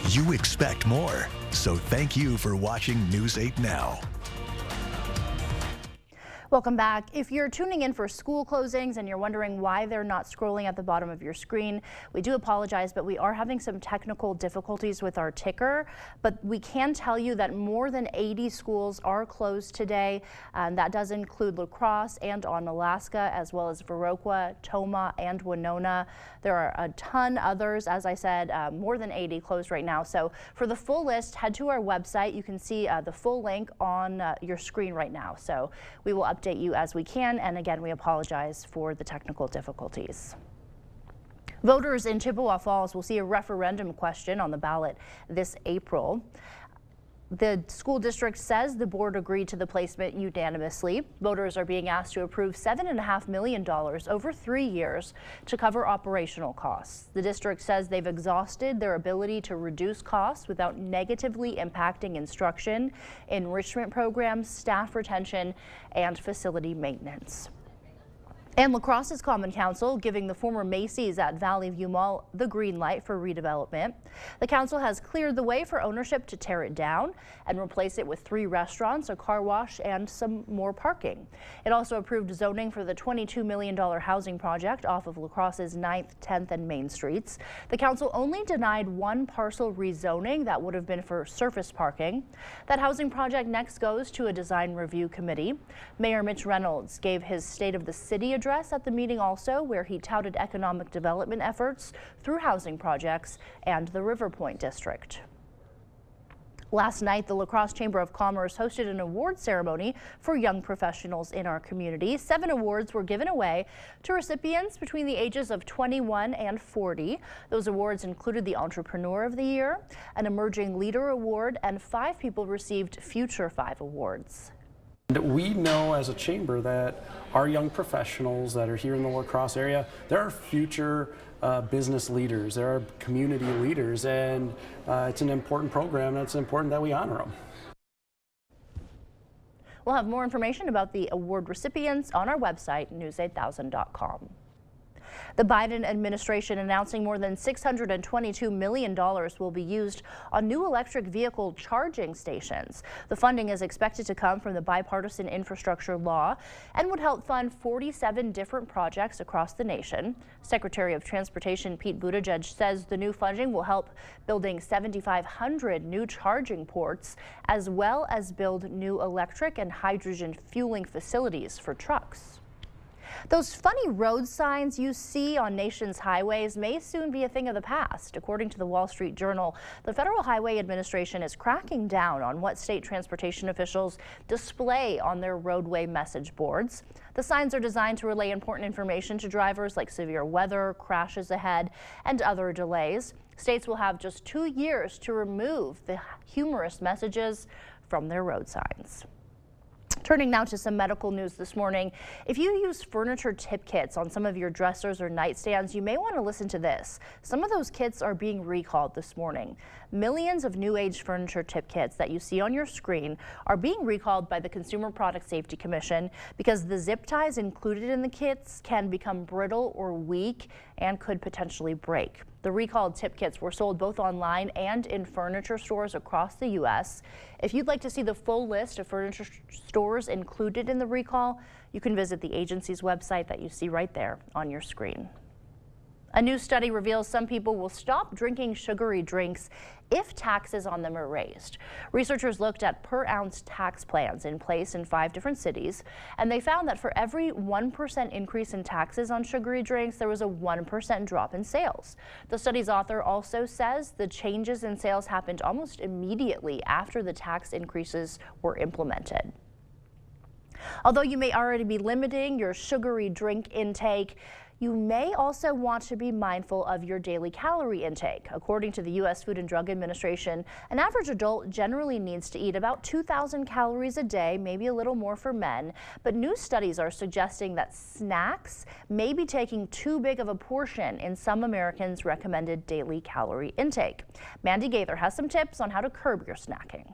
You expect more, so thank you for watching News 8 Now. Welcome back. If you're tuning in for school closings and you're wondering why they're not scrolling at the bottom of your screen, we do apologize, but we are having some technical difficulties with our ticker. But we can tell you that more than 80 schools are closed today, and that does include La Crosse and Onalaska, as well as Viroqua, Tomah, and Winona. There are a ton others, as I said, more than 80 closed right now. So for the full list, head to our website. You can see the full link on your screen right now. So we will update you as we can, and again, we apologize for the technical difficulties. Voters in Chippewa Falls will see a referendum question on the ballot this April. The school district says the board agreed to the placement unanimously. Voters are being asked to approve $7.5 million over 3 years to cover operational costs. The district says they've exhausted their ability to reduce costs without negatively impacting instruction, enrichment programs, staff retention, and facility maintenance. And La Crosse's Common Council giving the former Macy's at Valley View Mall the green light for redevelopment. The council has cleared the way for ownership to tear it down and replace it with 3 restaurants, a car wash, and some more parking. It also approved zoning for the $22 million housing project off of La Crosse's 9th, 10th, and Main Streets. The council only denied 1 parcel rezoning that would have been for surface parking. That housing project next goes to a design review committee. Mayor Mitch Reynolds gave his State of the City address at the meeting also, where he touted economic development efforts through housing projects and the River Point District. Last night, the La Crosse Chamber of Commerce hosted an award ceremony for young professionals in our community. 7 awards were given away to recipients between the ages of 21 and 40. Those awards included the Entrepreneur of the Year, an Emerging Leader Award, and 5 people received Future 5 awards. We know as a chamber that our young professionals that are here in the La Crosse area, they're our future business leaders, they're our community leaders, and it's an important program, and it's important that we honor them. We'll have more information about the award recipients on our website, news8000.com. The Biden administration announcing more than $622 million will be used on new electric vehicle charging stations. The funding is expected to come from the bipartisan infrastructure law and would help fund 47 different projects across the nation. Secretary of Transportation Pete Buttigieg says the new funding will help building 7,500 new charging ports, as well as build new electric and hydrogen fueling facilities for trucks. Those funny road signs you see on nation's highways may soon be a thing of the past. According to the Wall Street Journal, the Federal Highway Administration is cracking down on what state transportation officials display on their roadway message boards. The signs are designed to relay important information to drivers like severe weather, crashes ahead, and other delays. States will have just 2 years to remove the humorous messages from their road signs. Turning now to some medical news this morning. If you use furniture tip kits on some of your dressers or nightstands, you may want to listen to this. Some of those kits are being recalled this morning. Millions of new age furniture tip kits that you see on your screen are being recalled by the Consumer Product Safety Commission because the zip ties included in the kits can become brittle or weak and could potentially break. The recalled tip kits were sold both online and in furniture stores across the U.S. If you'd like to see the full list of furniture stores included in the recall, you can visit the agency's website that you see right there on your screen. A new study reveals some people will stop drinking sugary drinks if taxes on them are raised. Researchers looked at per ounce tax plans in place in 5 different cities, and they found that for every 1% increase in taxes on sugary drinks, there was a 1% drop in sales. The study's author also says the changes in sales happened almost immediately after the tax increases were implemented. Although you may already be limiting your sugary drink intake, you may also want to be mindful of your daily calorie intake. According to the U.S. Food and Drug Administration, an average adult generally needs to eat about 2,000 calories a day, maybe a little more for men. But new studies are suggesting that snacks may be taking too big of a portion in some Americans' recommended daily calorie intake. Mandy Gaither has some tips on how to curb your snacking.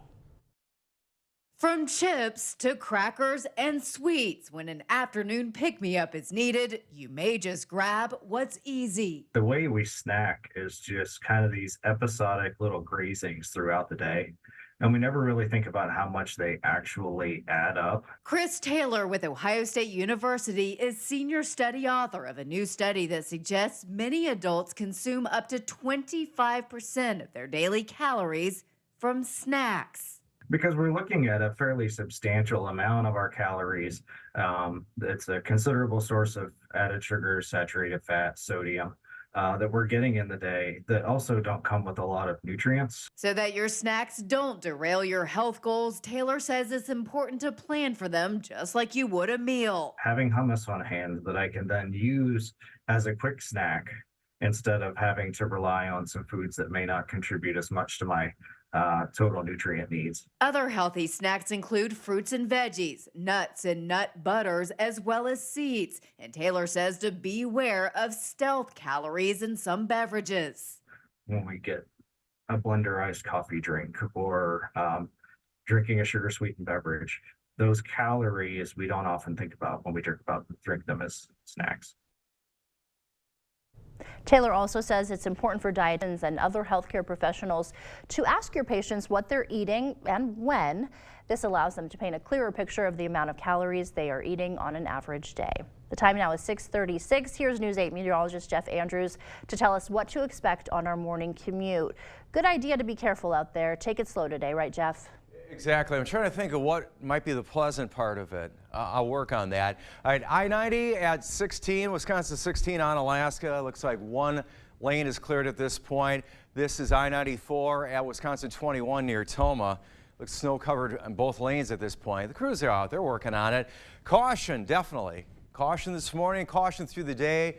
From chips to crackers and sweets, when an afternoon pick-me-up is needed, you may just grab what's easy. The way we snack is just kind of these episodic little grazings throughout the day, and we never really think about how much they actually add up. Chris Taylor with Ohio State University is senior study author of a new study that suggests many adults consume up to 25% of their daily calories from snacks. Because we're looking at a fairly substantial amount of our calories. It's a considerable source of added sugar, saturated fat, sodium that we're getting in the day that also don't come with a lot of nutrients. So that your snacks don't derail your health goals, Taylor says it's important to plan for them just like you would a meal. Having hummus on hand that I can then use as a quick snack instead of having to rely on some foods that may not contribute as much to my total nutrient needs. Other healthy snacks include fruits and veggies, nuts and nut butters, as well as seeds. And Taylor says to beware of stealth calories in some beverages. When we get a blenderized coffee drink or drinking a sugar sweetened beverage, those calories we don't often think about when we drink them as snacks. Taylor also says it's important for dietitians and other healthcare professionals to ask your patients what they're eating and when. This allows them to paint a clearer picture of the amount of calories they are eating on an average day. The time now is 6:36. Here's News 8 meteorologist Jeff Andrews to tell us what to expect on our morning commute. Good idea to be careful out there. Take it slow today, right, Jeff? Exactly. I'm trying to think of what might be the pleasant part of it. I'll work on that. All right, I-90 at 16, Wisconsin 16 on Alaska. Looks like one lane is cleared at this point. This is I-94 at Wisconsin 21 near Toma. Looks snow covered on both lanes at this point. The crews are out, they're working on it. Caution, definitely. Caution this morning, caution through the day.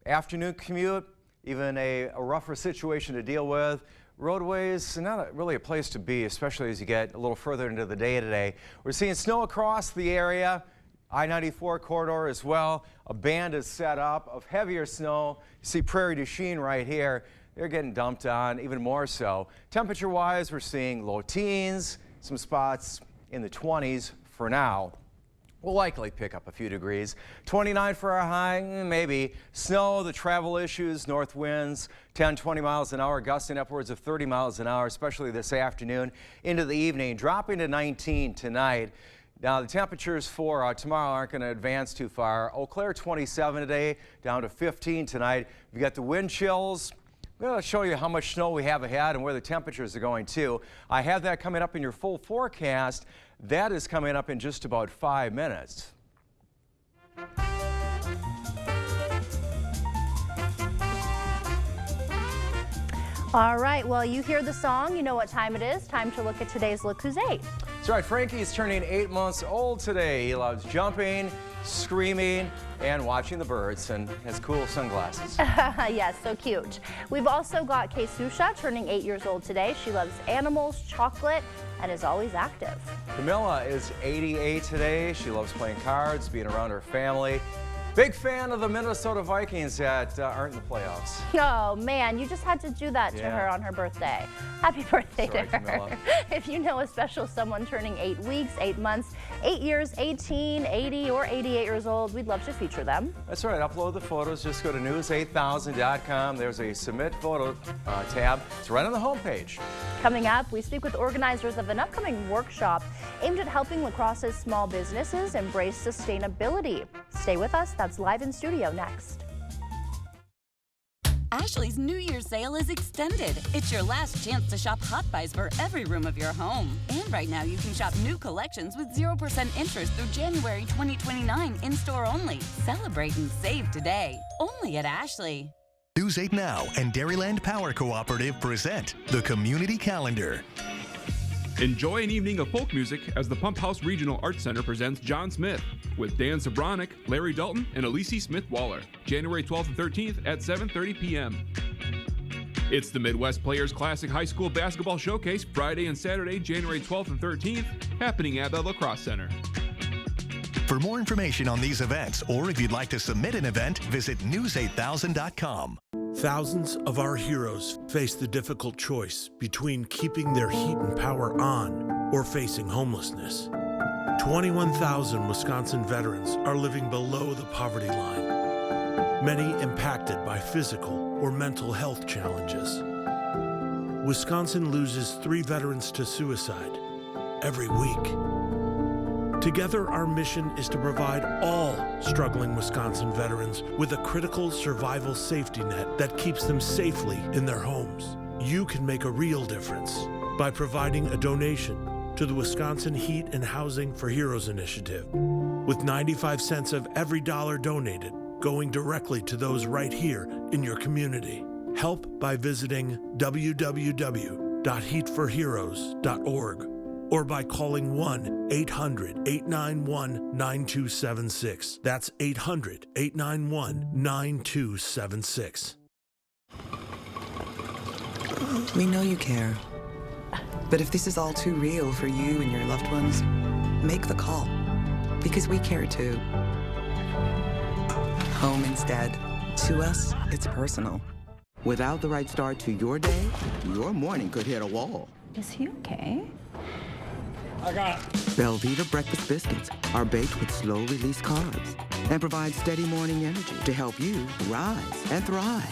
Afternoon commute, even a rougher situation to deal with. Roadways, not really a place to be, especially as you get a little further into the day today. We're seeing snow across the area, I-94 corridor as well. A band is set up of heavier snow. You see Prairie du Chien right here. They're getting dumped on, even more so. Temperature-wise, we're seeing low teens, some spots in the 20s for now. We'll likely pick up a few degrees. 29 for our high, maybe. Snow, the travel issues, north winds, 10, 20 miles an hour, gusting upwards of 30 miles an hour, especially this afternoon into the evening, dropping to 19 tonight. Now, the temperatures for tomorrow aren't going to advance too far. Eau Claire, 27 today, down to 15 tonight. We've got the wind chills. I'm going to show you how much snow we have ahead and where the temperatures are going to. I have that coming up in your full forecast. That is coming up in just about 5 minutes. All right, well, you hear the song, you know what time it is. Time to look at today's Look Who's 8. That's That's right, Frankie's turning 8 months old today. He loves jumping, screaming, and watching the birds, and has cool sunglasses. Yes, so cute. We've also got Kesusha turning 8 years old today. She loves animals, chocolate, and is always active. Camilla is 88 today. She loves playing cards, being around her family. Big fan of the Minnesota Vikings that aren't in the playoffs. Oh man, you just had to do that to her on her birthday. Happy birthday to her. Camilla. If you know a special someone turning 8 weeks, 8 months, 8 years, 18, 80, or 88 years old, we'd love to feature them. That's right, upload the photos. Just go to news8000.com. There's a submit photo tab. It's right on the homepage. Coming up, we speak with organizers of an upcoming workshop aimed at helping La Crosse's small businesses embrace sustainability. Stay with us. That's live in studio next. Ashley's New Year's sale is extended. It's your last chance to shop Hot Buys for every room of your home. And right now you can shop new collections with 0% interest through January 2029 in-store only. Celebrate and save today. Only at Ashley. News 8 Now and Dairyland Power Cooperative present the Community Calendar. Enjoy an evening of folk music as the Pump House Regional Arts Center presents John Smith with Dan Sobronic, Larry Dalton, and Elise Smith-Waller, January 12th and 13th at 7:30 p.m. It's the Midwest Players Classic High School Basketball Showcase Friday and Saturday, January 12th and 13th, happening at the La Crosse Center. For more information on these events, or if you'd like to submit an event, visit news8000.com. Thousands of our heroes face the difficult choice between keeping their heat and power on or facing homelessness. 21,000 Wisconsin veterans are living below the poverty line, many impacted by physical or mental health challenges. Wisconsin loses 3 veterans to suicide every week. Together, our mission is to provide all struggling Wisconsin veterans with a critical survival safety net that keeps them safely in their homes. You can make a real difference by providing a donation to the Wisconsin Heat and Housing for Heroes initiative, with 95 cents of every dollar donated going directly to those right here in your community. Help by visiting www.heatforheroes.org. or by calling 1-800-891-9276. That's 800-891-9276. We know you care. But if this is all too real for you and your loved ones, make the call. Because we care too. Home instead. To us, it's personal. Without the right start to your day, your morning could hit a wall. Is he okay? I got it. Belvita breakfast biscuits are baked with slow-release carbs and provide steady morning energy to help you rise and thrive.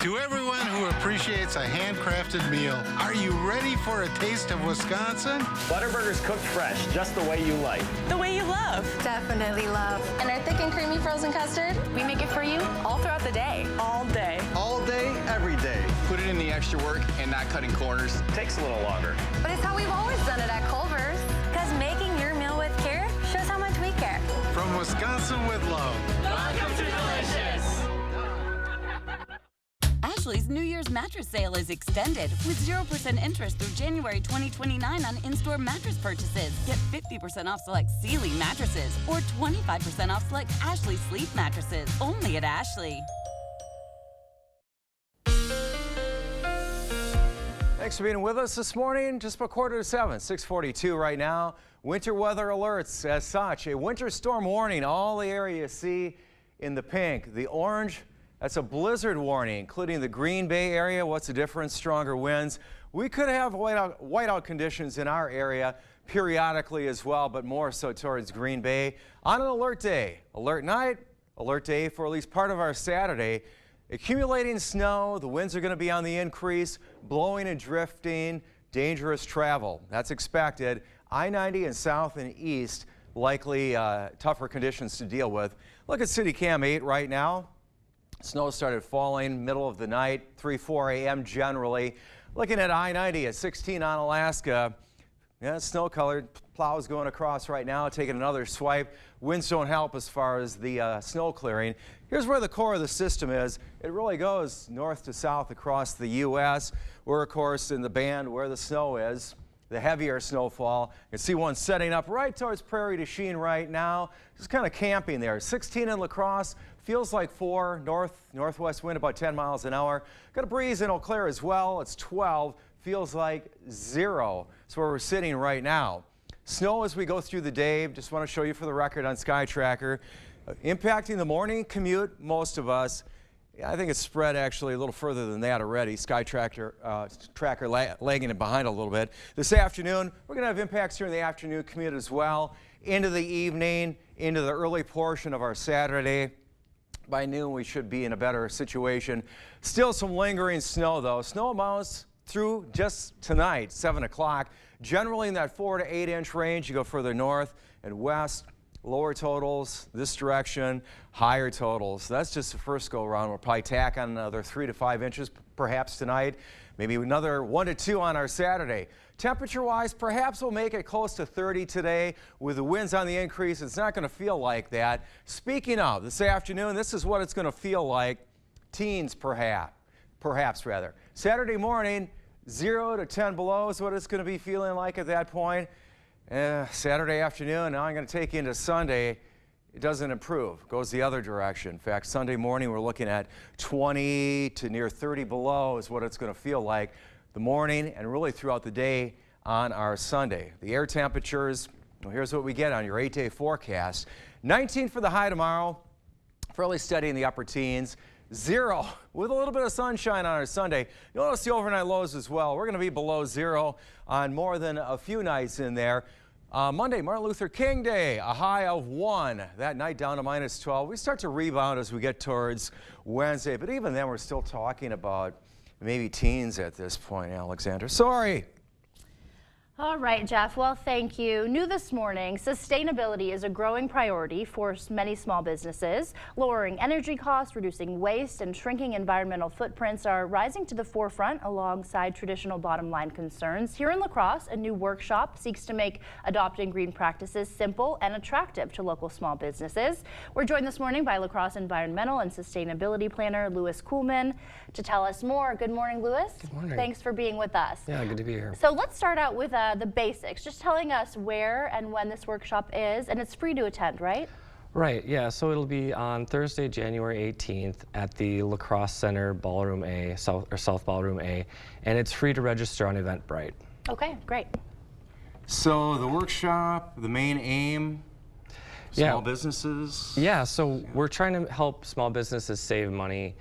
To everyone who appreciates a handcrafted meal, are you ready for a taste of Wisconsin? Butterburger's cooked fresh, just the way you like. The way you love. Definitely love. And our thick and creamy frozen custard, we make it for you all throughout the day. All day. All day, every day. Put it in the extra work and not cutting corners. Takes a little longer. But it's how we've always done it at Culver's. Because making your meal with care shows how much we care. From Wisconsin with love. Welcome to Delicious. Ashley's New Year's mattress sale is extended with 0% interest through January 2029 on in-store mattress purchases. Get 50% off select Sealy mattresses or 25% off select Ashley sleep mattresses. Only at Ashley. Thanks for being with us this morning. Just about 6:45, 6:42 right now. Winter weather alerts as such. A winter storm warning. All the area you see in the pink. The orange, that's a blizzard warning, including the Green Bay area. What's the difference? Stronger winds. We could have whiteout conditions in our area periodically as well, but more so towards Green Bay on an alert day. Alert night, alert day for at least part of our Saturday. Accumulating snow, the winds are going to be on the increase, blowing and drifting, dangerous travel. That's expected. I-90 and south and east, likely tougher conditions to deal with. Look at City Cam 8 right now. Snow started falling middle of the night, 3-4 a.m. generally. Looking at I-90 at 16 on Alaska. Yeah, snow-colored plows going across right now, taking another swipe. Winds don't help as far as the snow clearing. Here's where the core of the system is. It really goes north to south across the U.S. We're, of course, in the band where the snow is. the heavier snowfall. You can see one setting up right towards Prairie du Chien right now. Just kind of camping there. 16 in La Crosse, feels like 4, northwest wind about 10 miles an hour. Got a breeze in Eau Claire as well. It's 12, feels like 0. That's where we're sitting right now. Snow as we go through the day. Just want to show you for the record on Sky Tracker. Impacting the morning commute, most of us. I think it's spread actually a little further than that already. Sky Tracker lagging it behind a little bit. This afternoon, we're going to have impacts during the afternoon commute as well. Into the evening, into the early portion of our Saturday. By noon, we should be in a better situation. Still some lingering snow, though. Snow amounts through just tonight, 7 o'clock. Generally in that 4 to 8 inch range. You go further north and west. Lower totals this direction, higher totals. That's just the first go around. We'll probably tack on another 3 to 5 inches perhaps tonight, maybe another 1 to 2 on our Saturday. Temperature wise, perhaps we'll make it close to 30 today. With the winds on the increase, it's not going to feel like that. Speaking of this afternoon, this is what it's going to feel like. Teens perhaps rather. Saturday morning, 0 to 10 below is what it's going to be feeling like at that point. Saturday afternoon, now I'm going to take you into Sunday. It doesn't improve, goes the other direction. In fact, Sunday morning we're looking at 20 to near 30 below is what it's going to feel like the morning and really throughout the day on our Sunday. The air temperatures, well, here's what we get on your 8-day forecast. 19 for the high tomorrow, fairly steady in the upper teens. 0 with a little bit of sunshine on our Sunday. You'll notice the overnight lows as well. We're going to be below 0 on more than a few nights in there. Monday, Martin Luther King Day, a high of 1. That night down to minus 12. We start to rebound as we get towards Wednesday, but even then we're still talking about maybe teens at this point, Alexander. Sorry. All right, Jeff. Well, thank you. New this morning, sustainability is a growing priority for many small businesses. Lowering energy costs, reducing waste, and shrinking environmental footprints are rising to the forefront alongside traditional bottom line concerns. Here in La Crosse, a new workshop seeks to make adopting green practices simple and attractive to local small businesses. We're joined this morning by La Crosse Environmental and Sustainability Planner Louis Kuhlman to tell us more. Good morning, Louis. Good morning. Thanks for being with us. Yeah, good to be here. So let's start out with the basics, just telling us where and when this workshop is, and it's free to attend, right? Right, yeah, so it'll be on Thursday, January 18th at the La Crosse Center Ballroom A, South Ballroom A, and it's free to register on Eventbrite. Okay, great. So the workshop, the main aim, small businesses? Yeah, so we're trying to help small businesses save money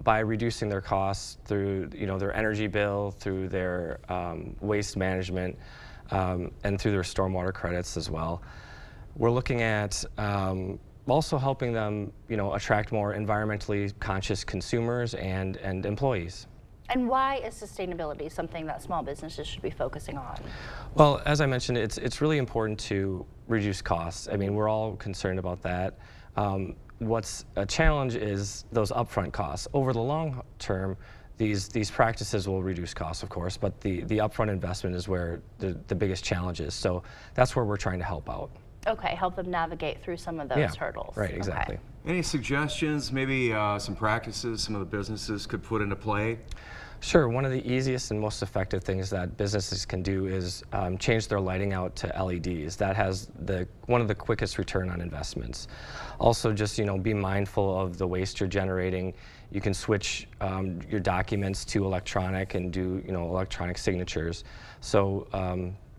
by reducing their costs through their energy bill, through their waste management, and through their stormwater credits as well. We're looking at also helping them attract more environmentally conscious consumers and employees. And why is sustainability something that small businesses should be focusing on? Well, as I mentioned, it's really important to reduce costs. I mean, we're all concerned about that. What's a challenge is those upfront costs. Over the long term, these practices will reduce costs, of course, but the upfront investment is where the biggest challenge is. So that's where we're trying to help out. Okay, help them navigate through some of those hurdles. Right, exactly. Okay. Any suggestions, maybe some practices some of the businesses could put into play? Sure, one of the easiest and most effective things that businesses can do is change their lighting out to LEDs. That has one of the quickest return on investments. Also, just be mindful of the waste you're generating. You can switch your documents to electronic and do electronic signatures. So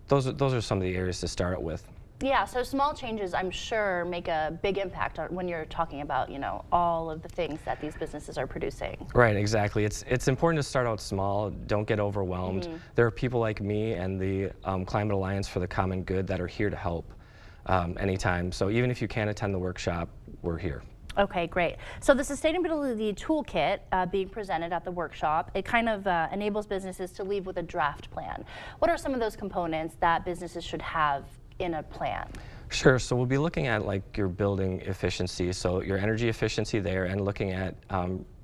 those are some of the areas to start with. Yeah, so small changes, I'm sure, make a big impact when you're talking about, all of the things that these businesses are producing. Right, exactly. It's important to start out small. Don't get overwhelmed. Mm-hmm. There are people like me and the Climate Alliance for the Common Good that are here to help anytime. So even if you can't attend the workshop, we're here. Okay, great. So the Sustainability Toolkit being presented at the workshop, it kind of enables businesses to leave with a draft plan. What are some of those components that businesses should have in a plan? Sure, so we'll be looking at your building efficiency, so your energy efficiency there, and looking at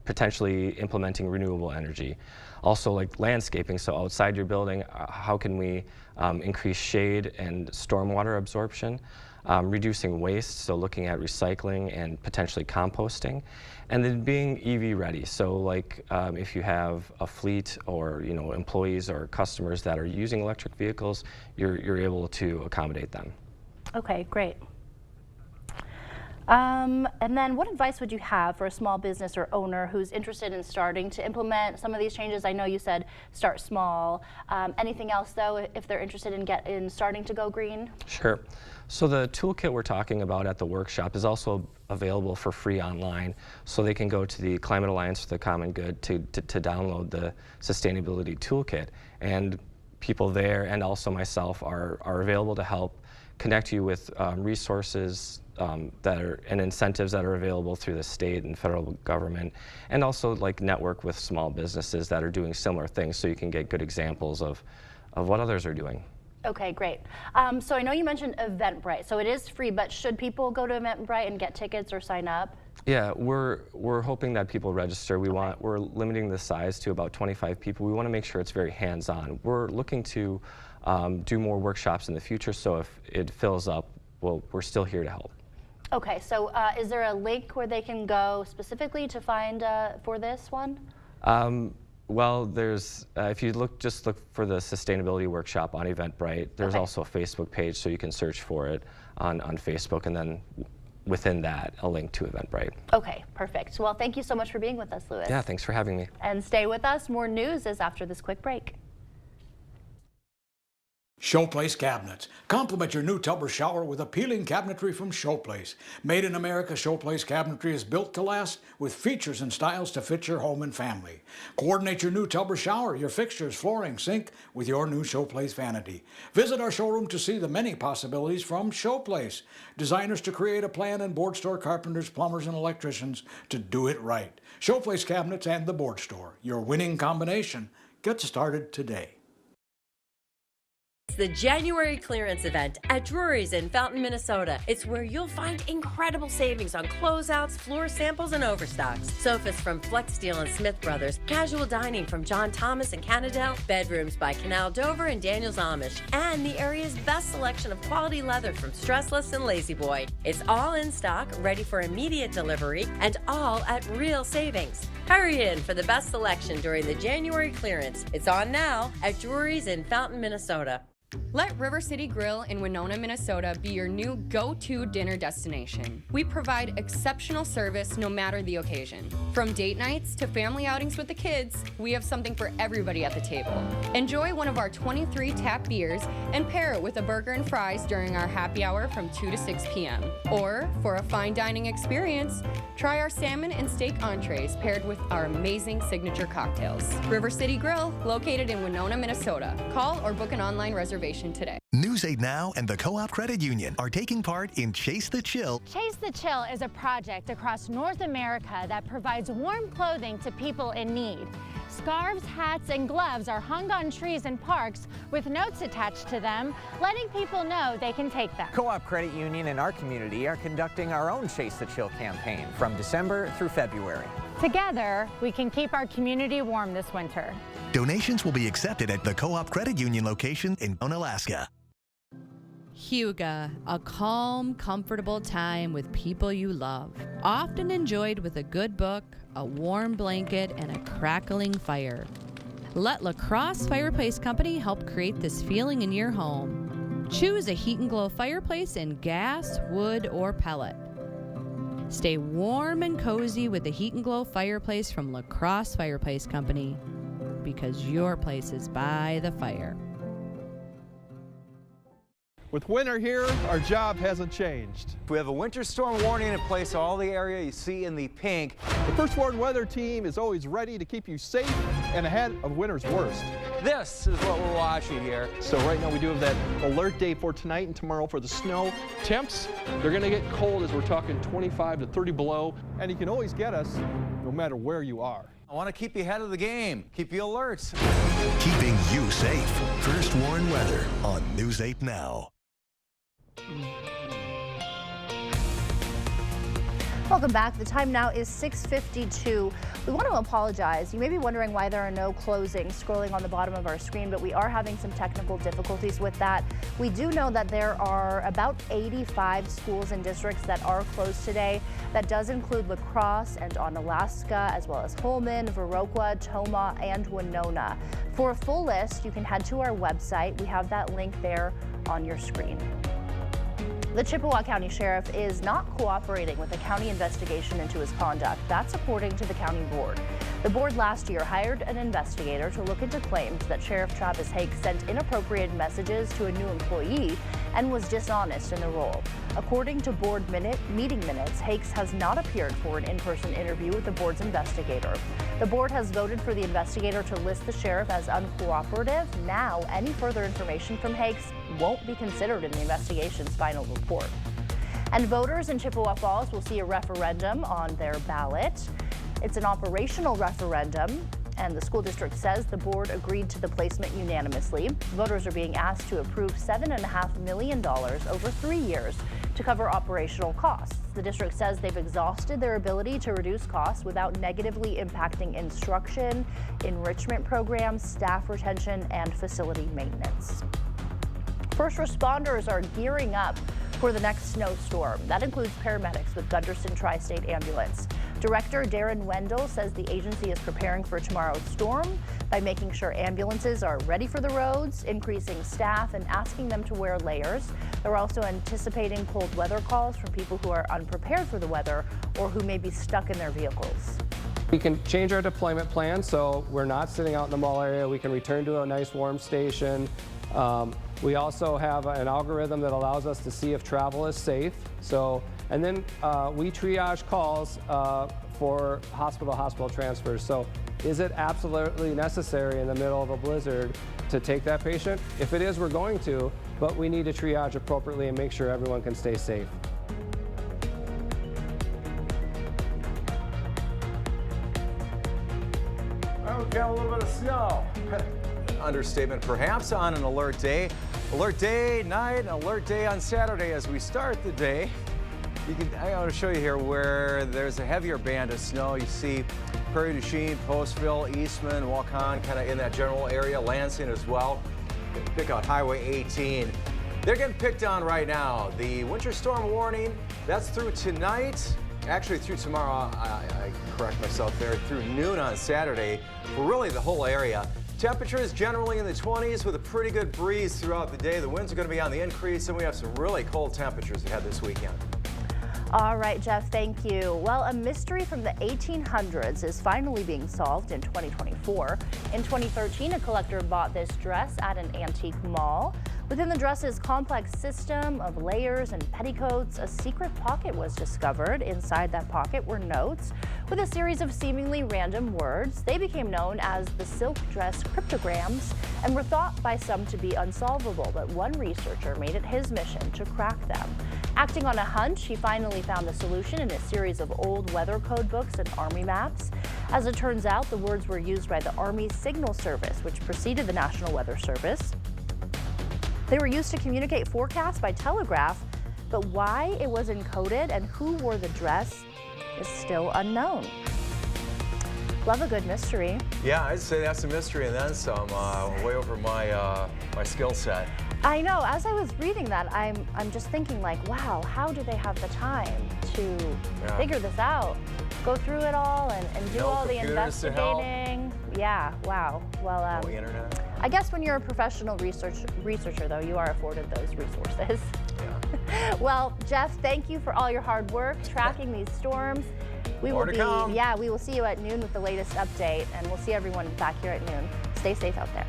potentially implementing renewable energy. Also landscaping, so outside your building, how can we increase shade and stormwater absorption? reducing waste, so looking at recycling and potentially composting, and then being EV ready. So like if you have a fleet or employees or customers that are using electric vehicles, you're able to accommodate them. Okay, great. And then what advice would you have for a small business or owner who's interested in starting to implement some of these changes? I know you said start small. Anything else though, if they're interested in starting to go green? Sure. So the toolkit we're talking about at the workshop is also available for free online. So they can go to the Climate Alliance for the Common Good to download the sustainability toolkit. And people there and also myself are available to help connect you with resources and incentives that are available through the state and federal government, and also like network with small businesses that are doing similar things so you can get good examples of what others are doing. Okay, great. So I know you mentioned Eventbrite, so it is free, but should people go to Eventbrite and get tickets or sign up? Yeah, we're hoping that people register. We're limiting the size to about 25 people. We want to make sure it's very hands-on. We're looking to do more workshops in the future, so if it fills up, we're still here to help. Okay, so is there a link where they can go specifically to find for this one? Well, there's if you just look for the sustainability workshop on Eventbrite. There's also a Facebook page, so you can search for it on Facebook, and then within that, a link to Eventbrite. Okay, perfect. Well, thank you so much for being with us, Louis. Yeah, thanks for having me. And stay with us. More news is after this quick break. Showplace Cabinets. Complement your new tub or shower with appealing cabinetry from Showplace. Made in America, Showplace Cabinetry is built to last with features and styles to fit your home and family. Coordinate your new tub or shower, your fixtures, flooring, sink with your new Showplace vanity. Visit our showroom to see the many possibilities from Showplace. Designers to create a plan and board store carpenters, plumbers, and electricians to do it right. Showplace Cabinets and the Board Store. Your winning combination. Get started today. It's the January clearance event at Drury's in Fountain, Minnesota. It's where you'll find incredible savings on closeouts, floor samples, and overstocks. Sofas from Flexsteel and Smith Brothers, casual dining from John Thomas and Cannondale, bedrooms by Canal Dover and Daniels Amish, and the area's best selection of quality leather from Stressless and Lazy Boy. It's all in stock, ready for immediate delivery, and all at real savings. Hurry in for the best selection during the January clearance. It's on now at Drury's in Fountain, Minnesota. Let River City Grill in Winona, Minnesota be your new go-to dinner destination. We provide exceptional service no matter the occasion. From date nights to family outings with the kids, we have something for everybody at the table. Enjoy one of our 23 tap beers and pair it with a burger and fries during our happy hour from 2 to 6 p.m. Or, for a fine dining experience, try our salmon and steak entrees paired with our amazing signature cocktails. River City Grill, located in Winona, Minnesota. Call or book an online reservation today. News 8 Now and the Co-op Credit Union are taking part in Chase the Chill. Chase the Chill is a project across North America that provides warm clothing to people in need. Scarves, hats, and gloves are hung on trees in parks with notes attached to them, letting people know they can take them. Co-op Credit Union and our community are conducting our own Chase the Chill campaign from December through February. Together, we can keep our community warm this winter. Donations will be accepted at the Co-op Credit Union location in Alaska. Huga, a calm, comfortable time with people you love. Often enjoyed with a good book, a warm blanket, and a crackling fire. Let La Crosse Fireplace Company help create this feeling in your home. Choose a Heat and Glow fireplace in gas, wood, or pellet. Stay warm and cozy with the Heat and Glow fireplace from La Crosse Fireplace Company, because your place is by the fire. With winter here, our job hasn't changed. We have a winter storm warning in place, all the area you see in the pink. The First Warn Weather Team is always ready to keep you safe and ahead of winter's worst. This is what we're watching here. So right now we do have that alert day for tonight and tomorrow for the snow. Temps, they're gonna get cold as we're talking 25 to 30 below, and you can always get us no matter where you are. I want to keep you ahead of the game, keep you alert. Keeping you safe. First Warn Weather on News 8 Now. Welcome back. The time now is 6:52. We want to apologize. You may be wondering why there are no closings scrolling on the bottom of our screen, but we are having some technical difficulties with that. We do know that there are about 85 schools and districts that are closed today. That does include La Crosse and Onalaska, as well as Holmen, Viroqua, Tomah, and Winona. For a full list, you can head to our website. We have that link there on your screen. The Chippewa County Sheriff is not cooperating with the county investigation into his conduct. That's according to the county board. The board last year hired an investigator to look into claims that Sheriff Travis Hakes sent inappropriate messages to a new employee and was dishonest in the role. According to board meeting minutes, Hakes has not appeared for an in-person interview with the board's investigator. The board has voted for the investigator to list the sheriff as uncooperative. Now, any further information from Hakes won't be considered in the investigation's final report. And voters in Chippewa Falls will see a referendum on their ballot. It's an operational referendum, and the school district says the board agreed to the placement unanimously. Voters are being asked to approve $7.5 million over 3 years to cover operational costs. The district says they've exhausted their ability to reduce costs without negatively impacting instruction, enrichment programs, staff retention, and facility maintenance. First responders are gearing up for the next snowstorm. That includes paramedics with Gunderson Tri-State Ambulance. Director Darren Wendell says the agency is preparing for tomorrow's storm by making sure ambulances are ready for the roads, increasing staff, and asking them to wear layers. They're also anticipating cold weather calls from people who are unprepared for the weather or who may be stuck in their vehicles. We can change our deployment plan so we're not sitting out in the mall area. We can return to a nice warm station. We also have an algorithm that allows us to see if travel is safe. And then we triage calls for hospital transfers. So is it absolutely necessary in the middle of a blizzard to take that patient? If it is, we're going to, but we need to triage appropriately and make sure everyone can stay safe. We've got a little bit of snow. Understatement perhaps on an alert day. Alert day, night, alert day on Saturday as we start the day. I want to show you here where there's a heavier band of snow. You see Prairie du Chien, Postville, Eastman, Waukon, kind of in that general area, Lansing as well. Pick out Highway 18. They're getting picked on right now. The winter storm warning, that's through tonight. Actually through tomorrow, I correct myself there, through noon on Saturday for really the whole area. Temperatures generally in the 20s with a pretty good breeze throughout the day. The winds are going to be on the increase, and we have some really cold temperatures ahead this weekend. All right, Jeff, thank you. Well, a mystery from the 1800s is finally being solved in 2024. In 2013, a collector bought this dress at an antique mall. Within the dress's complex system of layers and petticoats, a secret pocket was discovered. Inside that pocket were notes with a series of seemingly random words. They became known as the silk dress cryptograms and were thought by some to be unsolvable, but one researcher made it his mission to crack them. Acting on a hunch, he finally found the solution in a series of old weather code books and Army maps. As it turns out, the words were used by the Army Signal Service, which preceded the National Weather Service. They were used to communicate forecasts by telegraph, but why it was encoded and who wore the dress is still unknown. Love a good mystery. Yeah, I'd say that's a mystery and then some, way over my my skill set. I know, as I was reading that, I'm just thinking like, wow, how do they have the time to figure this out? Go through it all and do all the investigating. Yeah, wow. Well, no internet. I guess when you're a professional researcher, though, you are afforded those resources. Yeah. Well, Jeff, thank you for all your hard work tracking these storms. We will see you at noon with the latest update, and we'll see everyone back here at noon. Stay safe out there.